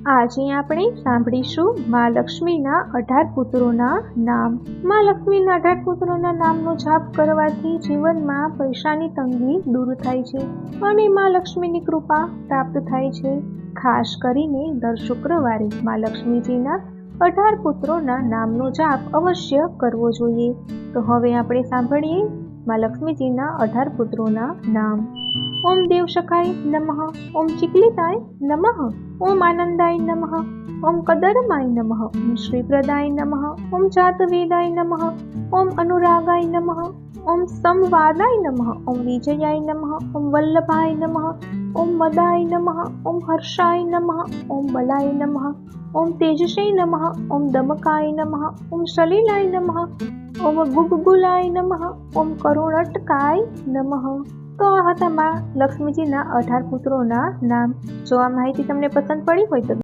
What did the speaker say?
આજે આપણે સાંભળીશું માં લક્ષ્મીના 18 પુત્રોના નામ। માં લક્ષ્મીના 18 પુત્રોના નામનો જાપ કરવાથી જીવનમાં પૈસાની તંગી દૂર થાય છે અને માં લક્ષ્મીની કૃપા પ્રાપ્ત થાય છે। ખાસ કરીને દર શુક્રવારે માં લક્ષ્મીજીના 18 પુત્રોના નામનો જાપ અવશ્ય કરવો જોઈએ। તો હવે આપણે સાંભળીએ માં લક્ષ્મીજીના 18 પુત્રોના નામ। ઓમ દેવશકાય નમઃ, ઓમ ચિકલિતાય નમઃ, ઓમ આનંદાય નમઃ, ઓમ કદરમાય નમઃ, ઓમ શ્રીપ્રદાય નમઃ, ઓમ જાતવેદાય નમઃ, ઓમ અનુરાગાય નમઃ, ઓમ સંવાદાય નમઃ, ઓમ વિજયાય નમઃ, ઓમ વલ્લભાય નમઃ, ઓમ મદાય નમઃ, ઓમ હર્ષાય નમઃ, ઓમ બલાય નમઃ, ઓમ તેજસે નમઃ, ઓમ દમકાય નમઃ, ઓમ સલીલાય નમઃ, ઓમ ગુગુલાય નમઃ, ઓમ કરુણટકાય નમઃ। તો આ હતા માં લક્ષ્મીજીના 18 પુત્રોના નામ। જો આ માહિતી તમને પસંદ પડી હોય તો